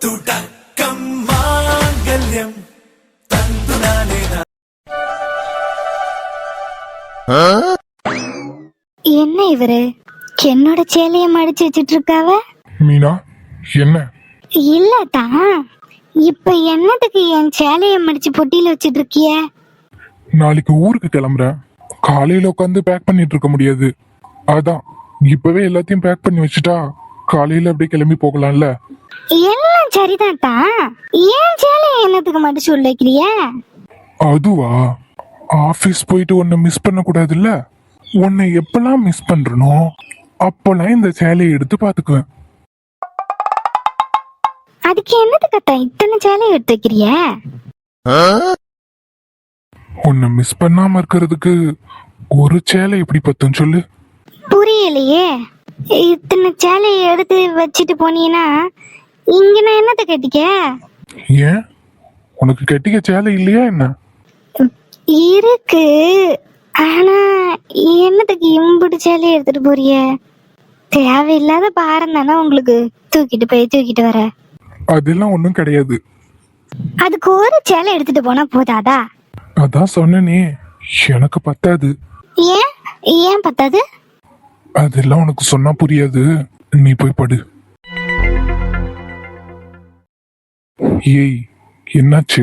തുടക്കം മാംഗല്യം തന്തുനാനേ. என்ன இவரு என்னோட சேலைய மடிச்சு வச்சிட்டு இருக்காவ? மீனா, என்ன? இல்லதா, இப்ப என்னத்துக்கு என் சேலைய மடிச்சு பொட்டியில வச்சிட்டு இருக்கிய? நாளைக்கு ஊருக்கு கிளம்புறேன். காலையில உட்காந்து பேக் பண்ணிட்டு இருக்க முடியாது. அதான் இப்பவே எல்லாத்தையும் பேக் பண்ணி வச்சுட்டா காலையில அப்படியே கிளம்பி போகலாம்ல. எல்லாம் சரிதான்டா, ஏன் சேலைய என்னத்துக்கு மடிச்சு உள்ள வைக்கிறிய? அதுவா, ஆபீஸ் போயிட்டு உன்னை மிஸ் பண்ண கூடாதுல்ல. உன்னை எப்பெல்லாம் மிஸ் பண்றனோ அப்பெல்லாம் இந்த சேலையை எடுத்து பாத்துக்குவேன். அதுக்கு என்னத்துக்கு இத்தனை சேலைய எடுத்து வைக்கிறிய? உன்னை மிஸ் பண்ணாம இருக்கிறதுக்கு ஒரு சேலை எப்படி பத்தும் சொல்லு. புரியலையே. இத்தனை சேலைய எடுத்து வச்சிட்டு போனீங்கன்னா இங்க நான் என்னத்த கட்டிக்க? ஏன், உனக்கு கட்டிக்க சேலை இல்லையா என்ன? இருக்கு, ஆனா என்னத்துக்கு இம்புட்டு சேலைய எடுத்துட்டு போறிய? தேவையில்லாத பாரம் தானே உங்களுக்கு, தூக்கிட்டு போய் தூக்கிட்டு வர. அதெல்லாம் ஒண்ணும் கிடையாது. அதுக்கு ஒரு சேலை எடுத்துட்டு போனா போதாதா? அதான் சொன்னனே, எனக்கு பத்தாது. ஏன் ஏன் பத்தாது? அதெல்லாம் உனக்கு சொன்னா புரியாது. நீ போய் படு. ஏய், என்னாச்சு?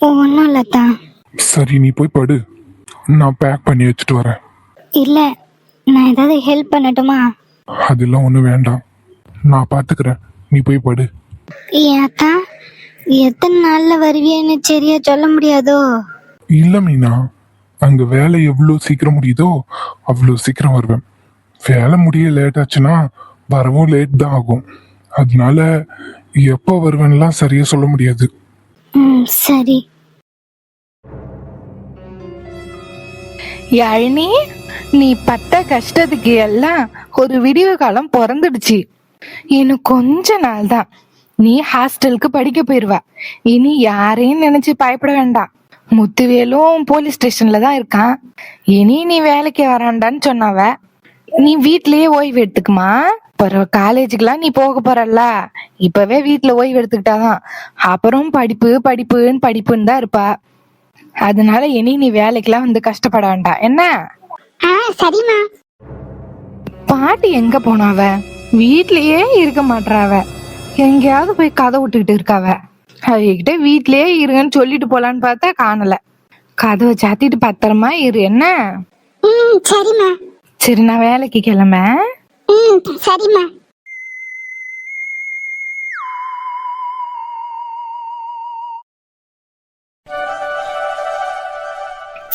ஒன்னும் இல்லத்தா. சரி, நீ போய் படு, நான் பேக் பண்ணி வச்சுட்டு வரேன். இல்ல, நான் ஏதாவது ஹெல்ப் பண்ணட்டுமா? அதெல்லாம் ஒண்ணும் வேண்டாம், நான் பாத்துக்கிறேன். நீ போய் படு. ஏத்தா, எத்தனை நாள்ல வருவியன்னு சரியா சொல்ல முடியாதோ? இல்ல மீனா, அங்க வேலை எவ்வளவு சீக்கிரம் முடியுதோ அவ்வளவு சீக்கிரம் வருவேன். வேலை முடிய லேட் ஆச்சுன்னா வரவும் லேட் தான் ஆகும். அதனால எப்ப வருவேன்லாம் சரியா சொல்ல முடியாது. சரி. யாழினி, நீ பட்ட கஷ்டத்துக்கு எல்லாம் ஒரு விடிவு காலம் பிறந்துடுச்சு. இன்னும் கொஞ்ச நாள் தான் நீ ஹாஸ்டலுக்கு படிக்க போயிருவ. இனி யாரையும் நினைச்சு பயப்பட வேண்டாம். முத்துவேலும் போலீஸ் ஸ்டேஷன்ல தான் இருக்கான். இனி நீ வேலைக்கு வராண்டான்னு சொன்னவ. நீ வீட்லயே ஓய்வு எடுத்துக்குமா. காலேஜுக்குலாம் நீ போக போறல்ல, இப்பவே வீட்டுல ஓய்வு எடுத்துக்கிட்டாதான் அப்புறம் படிப்புன்னு தான் இருப்பா. அதனால இனி நீ வேலைக்கெல்லாம் வந்து கஷ்டப்பட வேண்டாம் என்ன? சரிம்மா. பாட்டி எங்க போனாவ? வீட்லயே இருக்க மாட்டாவ, எங்கேயாவது போய் கதை விட்டுக்கிட்டு இருக்காவ. அவகிட்ட வீட்லயே இருங்கன்னு சொல்லிட்டு போலான்னு பார்த்தா காணல. கதவை சாத்திட்டு பத்திரமா இரு என்ன? சரிம்மா. சரி, நான் வேலைக்கு கிளம்ப. சரிம்மா.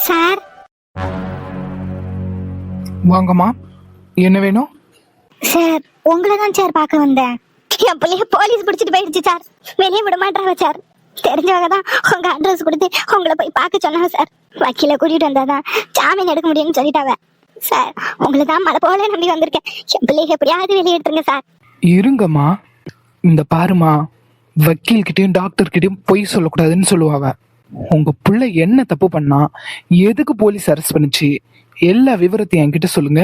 சார். வாங்கம்மா, என்ன வேணும்? சார், உங்களை தான் சார் பார்க்க வந்தேன். என் பிள்ளைய போலீஸ் பிடிச்சிட்டு போயிடுச்சு சார். வெளியே விட மாட்டாங்க சார். தெரிஞ்சவங்க தான் உங்க அட்ரஸ் கொடுத்து உங்களை போய் பார்க்க சொன்னாங்க சார். வக்கீல கூட்டிட்டு வந்தாதான் ஜாமீன் எடுக்க முடியும்னு சொல்லிட்டாவ சார். உங்களை தான் மழை போல நம்பி வந்திருக்கேன். என் பிள்ளைய எப்படியாவது வெளியே எடுத்துருங்க சார். இருங்கம்மா, இந்த பாருமா, வக்கீல் கிட்டயும் டாக்டர் கிட்டயும் பொய் சொல்லக்கூடாதுன்னு சொல்லுவாவ. உங்க புள்ள என்ன தப்பு பண்ணா, எதுக்கு போலீஸ் அரெஸ்ட் பண்ணுச்சு, எல்லா விவரத்தையும் என்கிட்ட சொல்லுங்க.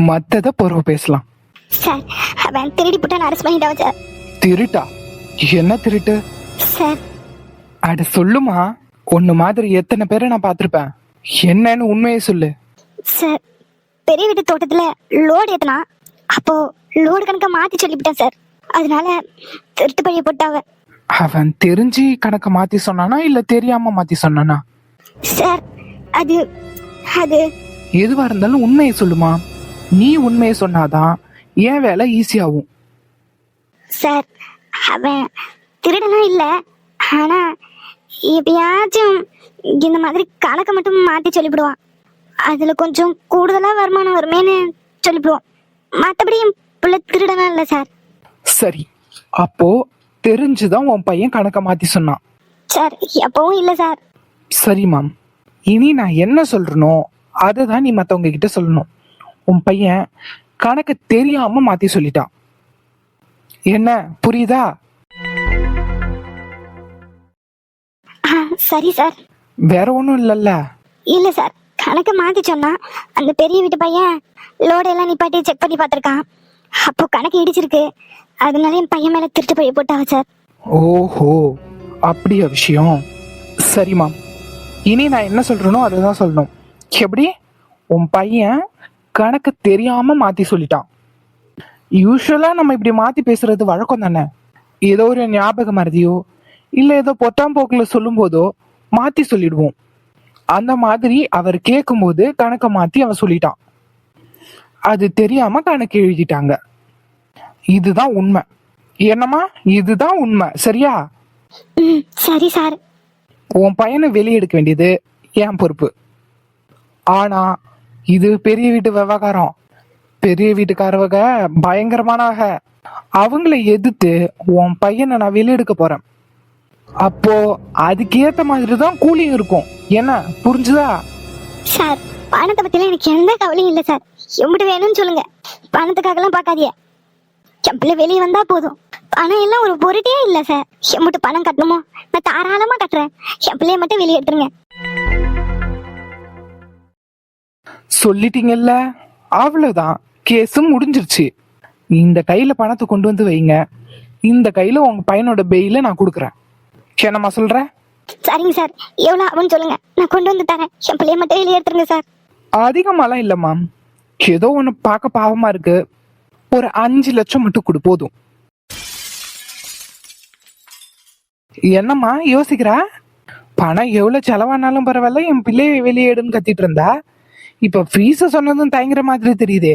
மத்தத பொறுவ பேசலாம். சார், அவன் திருடி போட்டான், அரெஸ்ட் பண்ணிட்டான் சார். திருட்டா? என்ன திருட்டு சார்? அட சொல்லுமா, ஒன்னு மாதிரி எத்தனை பேரை நான் பாத்திருப்பேன். என்னன்னு உண்மையை சொல்லு. சார், பெரிய வீட்டு தோட்டத்துல லோடு ஏத்தனா, அப்போ லோடு கணக்க மாத்தி சொல்லிவிட்டான் சார். அதனால திருட்டு பழிய போட்டாவ. அவன் தெரிஞ்சு கணக்க மாத்தி சொன்னானா இல்ல தெரியாம மாத்தி சொன்னானா? சார், அது அது எதுவா இருந்தாலும் உண்மையை சொல்லுமா. நீ உண்மையை சொன்னாதான் ஏன் வேலை ஈஸியாகும். சார், அவன் திருடனா இல்ல, ஆனா எப்பயாச்சும் இந்த மாதிரி கணக்க மட்டும் மாத்தி சொல்லிவிடுவான். அதுல கொஞ்சம் கூடுதலா வருமானம் வருமேன்னு சொல்லிவிடுவான். மற்றபடி புள்ள திருடனா இல்ல சார். சரி, அப்போ தெரிஞ்சுதான் உன் பையன் கணக்க மாத்தி சொன்னான். சார், எப்பவும் இல்ல சார். சரி மாம், இனி நான் என்ன சொல்றனோ அதை தான் நீ மத்தவங்க கிட்ட சொல்லணும். உன் பையன் கணக்கு தெரியாம மாத்தி சொல்லிட்டான். என்ன புரியுதா? சரி சார். வேற ஒண்ணும் இல்லல்ல? இல்ல சார், கணக்கு மாத்தி சொன்னா அந்த பெரிய வீட்டு பையன் லோடு எல்லாம் நிப்பாட்டி செக் பண்ணி பார்த்திருக்கான். அப்போ கணக்கு இடிச்சிருக்கு. அதனால என் பையன் மேல திருட்டு பழி போட்டாங்க சார். ஓஹோ, அப்படியா விஷயம்? சரிம்மா, இனி நான் என்ன சொல்றேனோ அதுதான் சொல்லணும். எப்படி? உன் பையன் கணக்கு தெரியாம மாத்தி சொல்லிட்டான். யூஸ்வலா நம்ம இப்படி மாத்தி பேசுறது வழக்கம் தானே. ஏதோ ஒரு ஞாபக மறதியோ இல்ல ஏதோ பொத்தாம்போக்குல சொல்லும் போதோ மாத்தி சொல்லிடுவோம். அந்த மாதிரி அவர் கேட்கும் போது கணக்க மாத்தி அவன் சொல்லிட்டான். அது தெரியாம கணக்கு எழுதிட்டாங்க. இதுதான் உண்மை. என்னம்மா, இதுதான் உண்மை, சரியா? சரி சார். உன் பையனை வெளியே எடுக்க வேண்டியது என் பொறுப்பு. ஆனா இது பெரிய வீட்டு விவகாரம். பெரிய வீட்டுக்காரவங்க பயங்கரமானவங்க. அவங்கள எதிர்த்து உன் பையனை நான் வெளியெடுக்க போறேன். அப்போ அதுக்கேத்த மாதிரி தான் கூலியும் இருக்கும். என்ன, புரிஞ்சுதா? சார், பணத்தை பத்திலாம் எனக்கு எந்த கவலையும் இல்லை சார். எம்பிட்டு வேணும்னு சொல்லுங்க. பணத்துக்காகலாம் பார்க்காதீங்க. என் பிள்ளை வெளியே வந்தா போதும். பணம் எல்லாம் ஒரு பொருட்டே இல்லை சார். எம்பிட்டு பணம் கட்டணுமோ நான் தாராளமா கட்டுறேன். என் பிள்ளைய மட்டும் வெளியே எடுத்துருங்க. சொல்லிட்டீங்கல்ல, அவ்வளவுதான், கேஸும் முடிஞ்சிருச்சு. இந்த கையில பணத்தை கொண்டு வந்து வைங்க. இந்த கையில உங்க பையனோட பெயில நான் கொடுக்குறேன். என்னம்மா சொல்ற? சரிங்க சார். எவ்வளவு ஆகும்னு சொல்லுங்க, நான் கொண்டு வந்து தரேன். என் பிள்ளைய மட்டும் வெளியே எடுத்துருங்க சார். அதிகமாலாம் இல்லம்மா, ஏதோ ஒண்ணு பார்க்க பாவமா இருக்கு. ஒரு 5 லட்சம் மட்டும் கொடு, போதும். என்னம்மா யோசிக்கிறா? பணம் எவ்வளவு செலவானாலும் பரவாயில்ல, என் பிள்ளைய வெளியே எடுன்னு கத்திட்டு இருந்தா இப்ப ஃபீஸ சொன்னதும் தயங்குற மாதிரி தெரியுதே.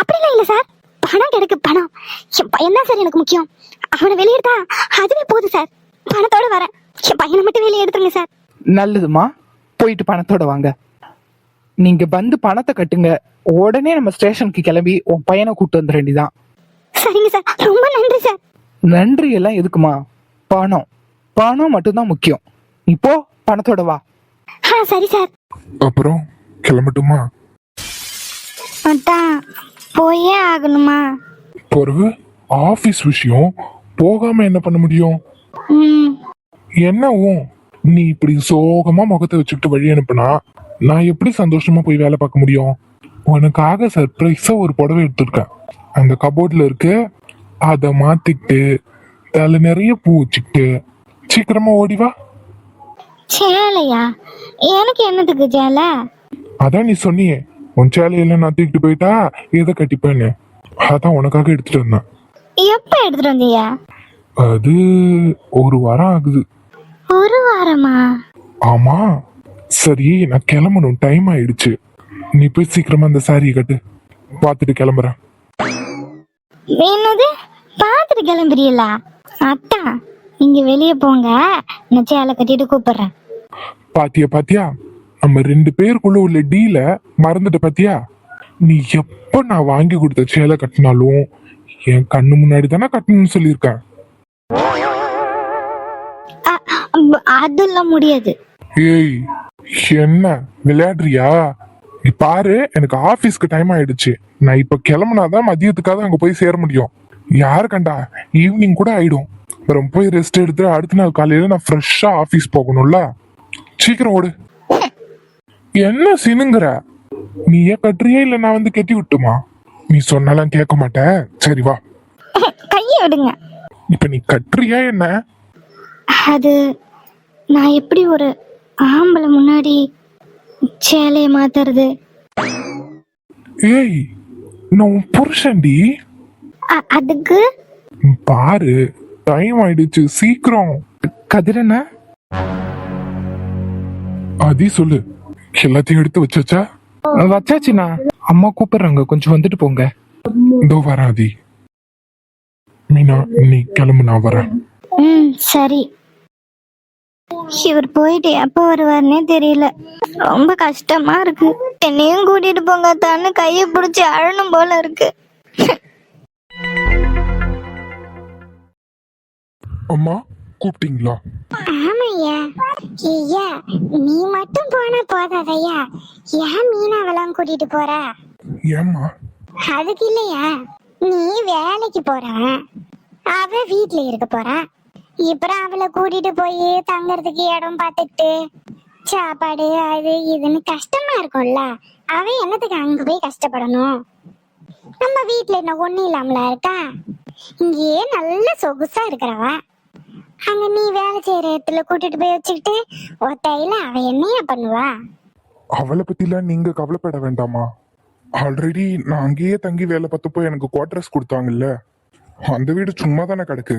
அப்படிலாம் இல்ல சார். பணம் கிடைக்கு, பணம். என் பையன் தான் சார் எனக்கு முக்கியம். அவனை வெளியெடுத்தா அதுவே போதும் சார். பணத்தோட வரேன். என் பையனை மட்டும் வெளியே எடுத்துருங்க சார். நல்லதுமா, போயிட்டு பணத்தோட வாங்க. நீங்க வந்து பணத்தை கட்டுங்க. உடனே நம்ம ஸ்டேஷனுக்கு கிளம்பி உன் பையனை கூட்டு வந்துட வேண்டியதான். சரிங்க சார், ரொம்ப நன்றி சார். நன்றி எல்லாம் எதுக்குமா? பணம் பணம் மட்டும்தான் முக்கியம். இப்போ பணத்தோட வா. சரி சார். அப்புறம் கிளம்பட்டுமா? அதான் போயே ஆகணுமா? பிறகு ஆபீஸ் விஷயம், போகாம என்ன பண்ண முடியும்? என்னவும் நீ இப்படி சோகமா முகத்தை வச்சுக்கிட்டு வழி அனுப்புனா நான் எப்படி சந்தோஷமா போய் வேலை பார்க்க முடியும்? உனக்காக சர்ப்ரைஸா ஒரு புடவை எடுத்திருக்கேன். அந்த கபோர்ட்ல இருக்கு. அதை மாத்திக்கிட்டு தலை நிறைய பூ வச்சுக்கிட்டு சீக்கிரமா ஓடிவா. சேலையா? எனக்கு என்னதுக்கு சேலை? அதான் நீ சொன்னியே, உன் சேலையெல்லாம் நான் தூக்கிட்டு போயிட்டா எதை கட்டிப்பேன்னு. அதான் உனக்காக எடுத்துட்டு வந்தேன். எப்ப எடுத்துட்டு வந்தீங்க? அது ஒரு வாரம் ஆகுது. ஒரு வாரமா? ஆமா. சரி, நான் கிளம்பணும், டைம் ஆயிடுச்சு. நீ போய் சீக்கிரமா அந்த சாரியை கட்டு, பார்த்துட்டு கிளம்புறேன். என்னது பார்த்துட்டு கிளம்புறீங்களா? அத்தா, நீங்க வெளியே போங்க, நான் சேலை கட்டிட்டு கூப்பிடுறேன். பாத்தியா பாத்தியா, நம்ம 2 பேருக்குள்ள உள்ள டீல மறந்துட்ட பாத்தியா? நீ எப்ப நான் வாங்கி கொடுத்த சேலை கட்டினாலும் என் கண்ணு முன்னாடி தானே கட்டணும்னு சொல்லியிருக்கேன். அதெல்லாம் முடியாது. ஏய், என்ன விளையாடுறியா? நீ பாரு, எனக்கு ஆபீஸ்க்கு டைம் ஆயிடுச்சு. நான் இப்ப கிளம்புனாதான் மதியத்துக்காக அங்க போய் சேர முடியும். யாரு கண்டா ஈவினிங் கூட ஆயிடும். அப்புறம் போய் ரெஸ்ட் எடுத்து அடுத்த நாள் காலையில நான் ஃப்ரெஷ்ஷா ஆபீஸ் போகணும்ல. சீக்கிரம் ஓடு. என்ன சினுங்குற? நீ ஏன் கட்டுறியா இல்ல நான் வந்து கட்டி விட்டுமா? நீ சொன்னாலும் கேட்க மாட்டேன். சரி வா. கையை விடுங்க. இப்ப நீ கட்டுறியா என்ன? அது நான் எப்படி ஒரு ஆம்பளை முன்னாடி சேலையை மாத்துறது? ஏய், நான் உன் புருஷன்டி. அதுக்கு பாரு, டைம் ஆயிடுச்சு, சீக்கிரம். கதிரண்ணா, அதி சொல்லு, எல்லாத்தையும் எடுத்து வச்சாச்சா? வச்சாச்சுண்ணா. அம்மா கூப்பிடுறாங்க, கொஞ்சம் வந்துட்டு போங்க. இதோ வரேன் ஆதி. மீனா, நீ கிளம்பு, நான் வரேன். சரி. இவர் போயிட்டு எப்ப வருவார்னே தெரியல. ரொம்ப கஷ்டமா இருக்கு. என்னையும் கூட்டிட்டு போங்க தான்னு கையை பிடிச்சி அழணும் போல இருக்கு. அம்மா கூப்பிட்டீங்களா? ஆமையா. ஐயா, நீ மட்டும் போனா போதாதையா, ஏன் மீனாவெல்லாம் கூட்டிட்டு போற? ஏம்மா? அதுக்கு இல்லையா, நீ வேலைக்கு போற, அவ வீட்டுல இருக்க போறா. இப்பறம் அவளை கூட்டிட்டு போய் தங்கறதுக்கு இடம் பார்த்துட்டு சாப்பாடு அது இதுன்னு கஷ்டமா இருக்கும்ல. அவ என்னத்துக்கு அங்க போய் கஷ்டப்படணும்? நம்ம வீட்டுல என்ன ஒண்ணு இல்லாமல இருக்கா? இங்கேயே நல்ல சொகுசா இருக்கிறவ அங்க நீ வேலை செய்யற இடத்துல கூட்டிட்டு போய் வச்சுக்கிட்டு ஒத்தையில அவ என்னையா பண்ணுவா? அவளை பத்திலாம் நீங்க கவலைப்பட வேண்டாமா. ஆல்ரெடி நான் அங்கேயே தங்கி வேலை பார்த்தப்போ எனக்கு குவார்டர்ஸ் கொடுத்தாங்கல்ல. அந்த வீடு சும்மா தானே கிடக்கு.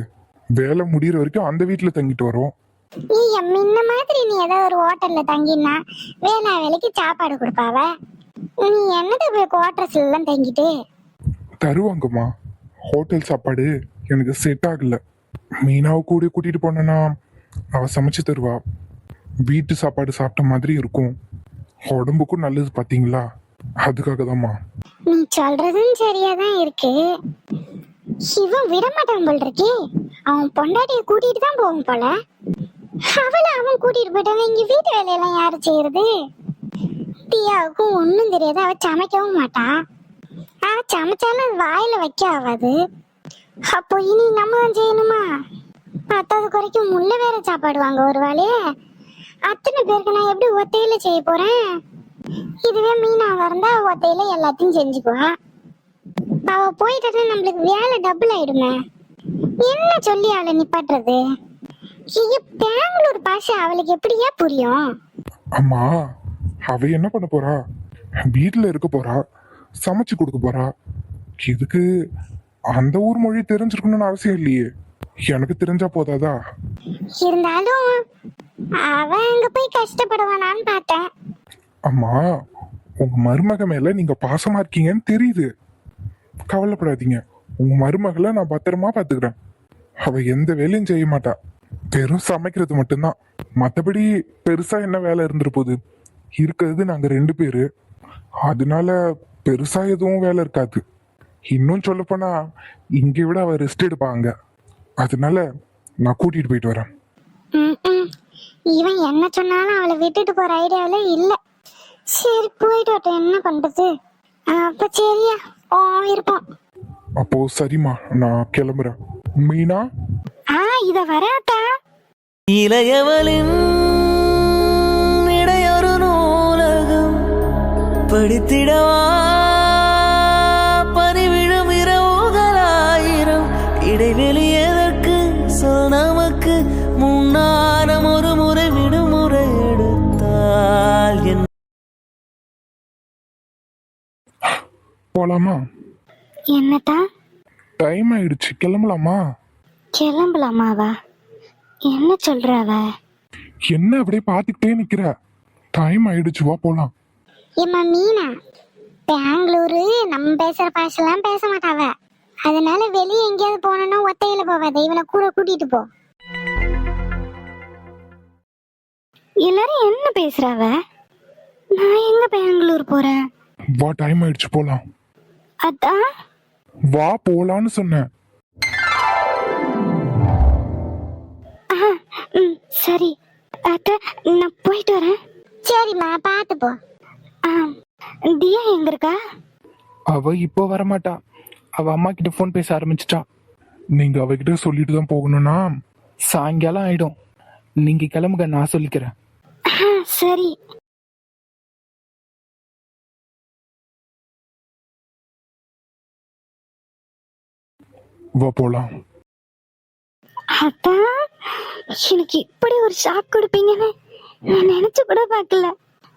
வேலை முடியிற வரைக்கும் அந்த வீட்டுல தங்கிட்டு வரோம். நீ முன்ன மாதிரி நீ ஏதோ ஒரு ஹோட்டல்ல தங்கினா வேலைக்கு சாப்பாடு கொடுப்பாவ. நீ என்னது போய் குவார்டர்ஸ்ல எல்லாம் தங்கிட்டு? தருவாங்கம்மா. ஹோட்டல் சாப்பாடு எனக்கு செட் ஆகல. மீனாவை கூட கூட்டிட்டு போனேன்னா அவ சமைச்சு தருவா. வீட்டு சாப்பாடு சாப்பிட்ட மாதிரி இருக்கும், உடம்புக்கும் நல்லது. பாத்தீங்களா, அதுக்காக தான்மா. நீ சொல்றதும் சரியாதான் இருக்கு. இவன் விடமாட்டான் போல் இருக்கே. அவன் பொண்டாட்டிய கூட்டிட்டு தான் போகும் போல. அவன் கூட்டிட்டு போயிட்டாங்க. இங்க வீட்டு வேலையெல்லாம் யாரு செய்யறது? பியாவுக்கும் ஒண்ணும் தெரியாது. அவ சமைக்கவும் மாட்டா. அவ சமைச்சாலும் அது வாயில வைக்க ஆகாது. அப்போ இனி நம்ம தான் செய்யணுமா? பத்தாவது குறைக்கும் முள்ள வேற சாப்பாடுவாங்க ஒரு வேலையே. அத்தனை பேருக்கு நான் எப்படி ஒத்தையில செய்ய போறேன்? இதுவே மீனாவா இருந்தா ஒத்தையில எல்லாத்தையும் செஞ்சுக்குவா. அவ போயிட்டா நம்மளுக்கு வேலை டபுள் ஆயிடுமே. என்ன சொல்லி அவளை நிப்பாட்டுறது? பெங்களூர் பாஷை அவளுக்கு எப்படியா புரியும்? அம்மா, அவ என்ன பண்ண போறா? வீட்டுல இருக்க போறா, சமைச்சு கொடுக்க போறா. இதுக்கு அந்த ஊர் மொழி தெரிஞ்சிருக்கணும்னு அவசியம் இல்லையே. எனக்கு தெரிஞ்சா போதாதா? இருந்தாலும் அவ அங்க போய் கஷ்டப்படுவானான்னு பார்த்தேன். அம்மா, உங்க மருமக மேல நீங்க பாசமா இருக்கீங்கன்னு தெரியுது. கவலைப்படாதீங்க. உங்க மருமகளை நான் பத்திரமா பாத்துக்கிறேன். அவ எந்த வேலையும் செய்ய மாட்டா. வெறும் சமைக்கிறது மட்டும்தான். மத்தபடி பெருசா என்ன வேலை இருந்துட்டு போகுது? இருக்கிறது நாங்க 2 பேரு. அதனால பெருசா எதுவும் வேலை இருக்காது. இன்னும் சொல்ல போனா இங்க விட அவ ரெஸ்ட் எடுப்பாங்க. அதனால நான் கூட்டிட்டு போயிட்டு வரேன். இவன் என்ன சொன்னாலும் அவளை விட்டுட்டு போற ஐடியாவில இல்ல. சரி போயிட்டு வரட்டும், என்ன பண்றது? அப்ப சரியா இருப்போம். அப்போ சரிம்மா, நான் கிளம்புறேன். மீனா, இத வராத்தா. இளையவளின் இடையொரு நூலகம் படித்திடவா பனிவிழும் இரவுகளாயிரம் இடைவெளி எதற்கு? சொல் நமக்கு முன்னாரம் ஒரு முறை விடுமுறை எடுத்தால் என்ன? போலாமா? என்னத்தா? டைம் ஆயிடுச்சு, கிளம்பலாமா? கிளம்பலாமாவா? என்ன சொல்றவ? என்ன அப்படியே பாத்துக்கிட்டே நிக்கிற? டைம் ஆயிடுச்சு, வா போலாம். ஏமா மீனா, பெங்களூரு நம்ம பேசுற பாஷெல்லாம் பேச மாட்டாவ. அதனால வெளியே எங்கேயாவது போனோம்னா ஒத்தையில போவாத. இவனை கூட கூட்டிட்டு போ. எல்லாரும் என்ன பேசுறாவ? நான் எங்க பெங்களூர் போறேன்? வா, டைம் ஆயிடுச்சு, போலாம். அதான் வா போலான்னு சொன்னேன். சரி அத்த, நான் போயிட்டு வரேன். சரிம்மா, பார்த்து போ. தியா எங்க இருக்கா? அவ இப்போ வரமாட்டா. அவ அம்மா கிட்ட போன் பேச ஆரம்பிச்சிட்டா. நீங்க அவகிட்ட சொல்லிட்டு தான் போகணும்னா சாயங்காலம் ஆயிடும். நீங்க கிளம்புங்க, நான் சொல்லிக்கிறேன். சரி. வா போலாம். அதான் எனக்கு இப்படி ஒரு ஷாக் கொடுப்பீங்கன்னு நான் நினைச்சு கூட பார்க்கல.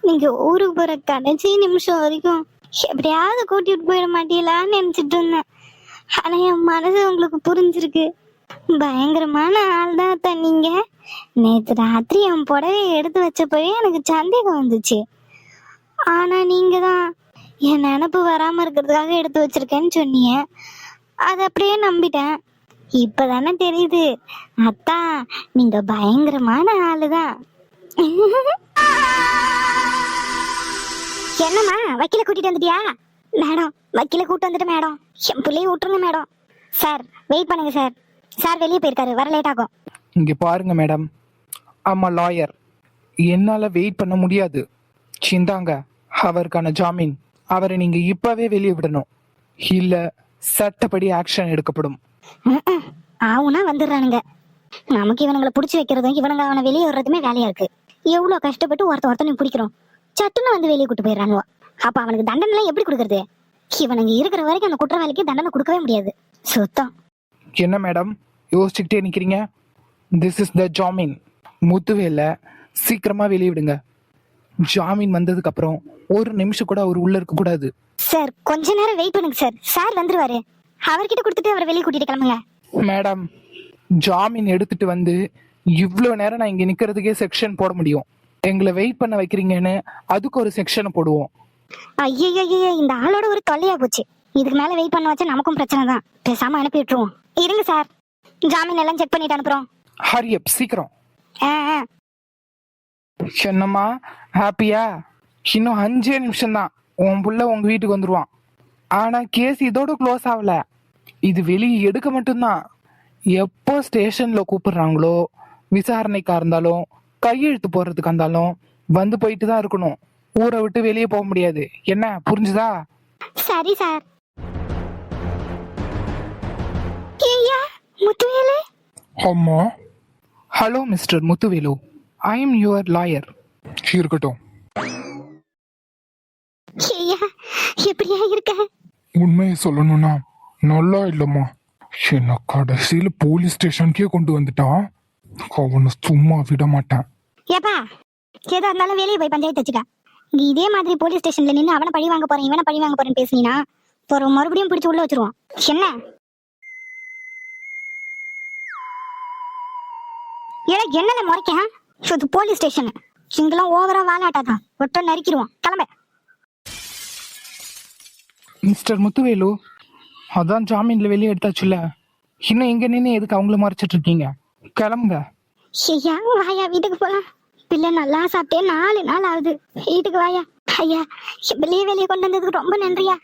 நீங்க ஊருக்கு போற கடைசி நிமிஷம் வரைக்கும் எப்படியாவது கூட்டிட்டு போயிட மாட்டீங்களான்னு நினைச்சிட்டு இருந்தேன். ஆனா என் மனசு உங்களுக்கு புரிஞ்சிருக்கு. பயங்கரமான ஆள் தான் நீங்க. நேற்று ராத்திரி என் புடவை எடுத்து வச்சப்பவே எனக்கு சந்தேகம் வந்துச்சு. ஆனா நீங்க தான் என் நினப்பு வராம இருக்கிறதுக்காக எடுத்து வச்சிருக்கேன்னு சொன்னீங்க. அதை அப்படியே நம்பிட்டேன். இப்பதானே தெரியுது அத்தா, நீங்க பயங்கரமான ஆளுதான். என்னம்மா, வக்கீல கூட்டிட்டு வந்துட்டியா? மேடம், வக்கீல கூட்டு வந்துட்டு மேடம். என் பிள்ளைய விட்டுருங்க மேடம். சார் வெயிட் பண்ணுங்க சார். சார் வெளியே போயிருக்காரு, வர லேட் ஆகும். இங்க பாருங்க மேடம், ஆமா லாயர், என்னால வெயிட் பண்ண முடியாது. சிந்தாங்க அவருக்கான ஜாமீன். அவரை நீங்க இப்பவே வெளியே விடணும், இல்ல சட்டப்படி ஆக்ஷன் எடுக்கப்படும். ஆவுனா வந்துடுறானுங்க. நமக்கு இவனுங்களை பிடிச்சி வைக்கிறதும் இவனுங்க அவனை வெளியே வர்றதுமே வேலையா இருக்கு. எவ்வளவு கஷ்டப்பட்டு ஒருத்தனையும் பிடிக்கிறோம், சட்டுன்னு வந்து வெளியே கூட்டு போயிடறானுவோ. அப்ப அவனுக்கு தண்டனை எல்லாம் எப்படி கொடுக்கறது? இவனுங்க இருக்கிற வரைக்கும் அந்த குற்றவாளிக்கு தண்டனை கொடுக்கவே முடியாது. சுத்தம். என்ன மேடம் யோசிச்சுக்கிட்டே நிக்கிறீங்க? திஸ் இஸ் த ஜாமீன். முத்துவேல சீக்கிரமா வெளியே விடுங்க. ஜாமீன் வந்ததுக்கு அப்புறம் ஒரு நிமிஷம் கூட அவர் உள்ள இருக்க கூடாது. சார் கொஞ்ச நேரம் வெயிட் பண்ணுங்க சார். சார் வந்துருவாரு. அவர்கிட்ட கொடுத்துட்டு அவரை வெளியே கூட்டிட்டு கிளம்புங்க. மேடம் ஜாமீன் எடுத்துட்டு வந்து இவ்வளவு நேரம் நான் இங்க நிக்கிறதுக்கே செக்ஷன் போட முடியும். எங்களை வெயிட் பண்ண வைக்கிறீங்கன்னு அதுக்கு ஒரு செக்ஷனை போடுவோம். ஐயோ இந்த ஆளோட ஒரு தொல்லையா போச்சு. இதுக்கு மேல வெயிட் பண்ண வச்சா நமக்கும் பிரச்சனை தான். பேசாம அனுப்பி விட்டுருவோம். இருங்க சார், ஜாமீன் எல்லாம் செக் பண்ணிட்டு அனுப்புறோம். ஹரி அப் சீக்கிரம். ஆ, ஆ. என்னம்மா ஹாப்பியா? இன்னும் 5 நிமிஷம் தான் உன் புள்ள உங்க வீட்டுக்கு வந்துருவான். ஆனா கேஸ் இதோட க்ளோஸ் ஆகல. இது வெளியே எடுக்க மட்டும்தான். எப்போ ஸ்டேஷன்ல கூப்பிடுறாங்களோ, விசாரணைக்கா இருந்தாலும் கையெழுத்து போடுறதுக்கா இருந்தாலும் வந்து போயிட்டு தான் இருக்கணும். ஊரை விட்டு வெளியே போக முடியாது. என்ன புரிஞ்சுதா? சரி சார். ஏய்யா முத்துவேலு. அம்மா hello mister Muthuvelu, I am your lawyer. இருக்கட்டும். ஏய்யா எப்படியா இருக்க? உண்மையை சொல்லணும்னா நல்லா இல்லம்மா. என்ன கடைசியில போலீஸ் ஸ்டேஷனுக்கே கொண்டு வந்துட்டான். அவனை சும்மா விட மாட்டேன். ஏப்பா ஏதா இருந்தாலும் வெளியே போய் பஞ்சாயத்து வச்சுக்க. நீ இதே மாதிரி போலீஸ் ஸ்டேஷன்ல நின்று அவனை பழி வாங்க போறேன் இவனை பழி வாங்க போறேன்னு பேசினா ஒரு மறுபடியும் பிடிச்சு உள்ள வச்சிருவான். என்ன என்னல முறைக்க? இது போலீஸ் ஸ்டேஷன். இங்கெல்லாம் ஓவரா வாலாட்டாதான். ஒட்ட நறுக்கிடுவான். கிளம்ப. மிஸ்டர் முத்துவேலு, அதான் ஜாமீன்ல வெளியே எடுத்தாச்சுல்ல, இன்னும் எங்க நின்று எதுக்கு அவங்கள மறைச்சிட்டு இருக்கீங்க? கிளம்புங்க. ஐயா வாயா வீட்டுக்கு போலாம். பிள்ளை நல்லா சாப்பிட்டே 4 நாள் ஆகுது. வீட்டுக்கு வாயா. ஐயா பிள்ளைய வெளியே கொண்டு வந்ததுக்கு ரொம்ப நன்றியா.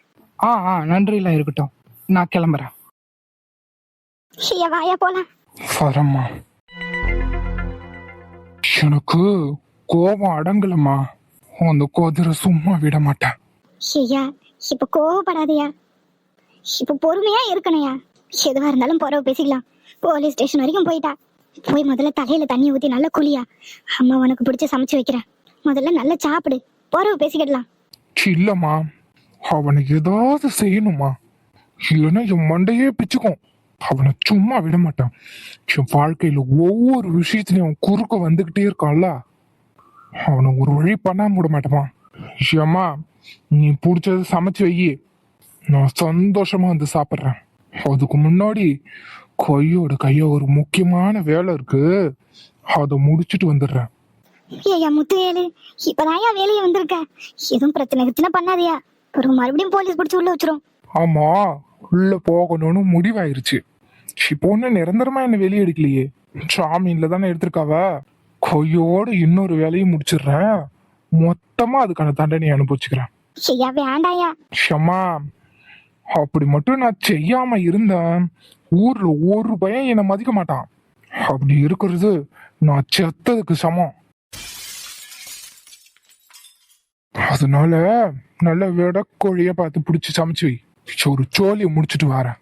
நன்றிலாம் இருக்கட்டும், நான் கிளம்புறேன். ஐயா வாயா போலாம். வரம்மா. எனக்கு கோபம் அடங்கலம்மா. அந்த கோதிரை சும்மா விட மாட்டேன். ஐயா இப்ப கோவப்படாதயா. இப்ப பொறுமையா இருக்கணையா. எதுவா இருந்தாலும் போறவ பேசிக்கலாம். போலீஸ் ஸ்டேஷன் வரைக்கும் போயிட்டா. போய் முதல்ல தலையில தண்ணி ஊத்தி நல்லா குளியா. அம்மா உனக்கு பிடிச்ச சமைச்சு வைக்கிறேன். முதல்ல நல்லா சாப்பிடு. போறவ பேசிக்கிடலாம். இல்லம்மா, அவனுக்கு ஏதாவது செய்யணுமா, இல்லைன்னா என் மண்டையே பிச்சுக்கும். அவனை சும்மா விட மாட்டான். என் வாழ்க்கையில ஒவ்வொரு விஷயத்திலையும் குறுக்க வந்துகிட்டே இருக்கான்ல, அவனை ஒரு வழி பண்ணாம விட மாட்டேமா. ஏம்மா நீ பிடிச்சது சமைச்சு வையி, நான் சந்தோஷமா வந்து சாப்பிட்றேன். அதுக்கு முன்னாடி கைய ஒரு முக்கியமான வேலை இருக்கு, அதை முடிச்சுட்டு வந்துடுறேன். ஏயா முத்துவேலு இப்பதாயா வேலையை வந்திருக்க. எதுவும் பிரச்சனை பண்ணாதியா. அப்புறம் மறுபடியும் போலீஸ் பிடிச்சி உள்ள வச்சிரும். ஆமா, உள்ள போகணும்னு முடிவாயிருச்சு. இப்போ ஒண்ணு நிரந்தரமா என்ன வெளியே எடுக்கலையே, ஜாமீன்ல தானே எடுத்திருக்காவ. கையோட இன்னொரு வேலையும் முடிச்சிடுறேன். மொத்தமா அதுக்கான தண்டனையை அனுபவிச்சுக்கிறேன். ஐயா வேண்டாயா. ஷம்மா, அப்படி மட்டும் நான் செய்யாம இருந்தேன், ஊர்ல ஒரு பையன் என்னை மதிக்க மாட்டான். அப்படி இருக்கிறது நான் செத்ததுக்கு சமம். அதனால நல்ல விடக்கோழிய பார்த்து பிடிச்சி சமைச்சு வை. ஒரு சோழிய முடிச்சுட்டு வரேன்.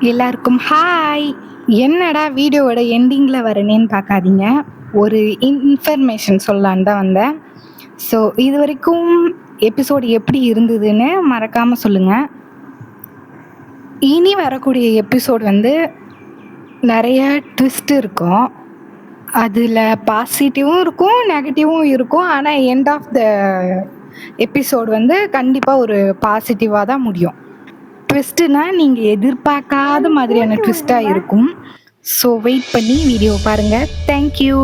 எல்லாருக்கும் ஹாய். என்னடா வீடியோவோட எண்டிங்கில் வரனேன்னு பார்க்காதீங்க, ஒரு இன்ஃபர்மேஷன் சொல்லலான்னு தான் வந்தேன். ஸோ இது வரைக்கும் எபிசோடு எப்படி இருந்ததுன்னு மறக்காமல் சொல்லுங்கள். இனி வரக்கூடிய எபிசோட் வந்து நிறைய ட்விஸ்ட் இருக்கும். அதில் பாசிட்டிவும் இருக்கும், நெகட்டிவும் இருக்கும். ஆனால் எண்ட் ஆஃப் த எபிசோட் வந்து கண்டிப்பாக ஒரு பாசிட்டிவாக தான் முடியும். ட்விஸ்ட்டுனா நீங்கள் எதிர்பார்க்காத மாதிரியான ட்விஸ்ட்டாக இருக்கும். ஸோ வெயிட் பண்ணி வீடியோ பாருங்கள். தேங்க்யூ.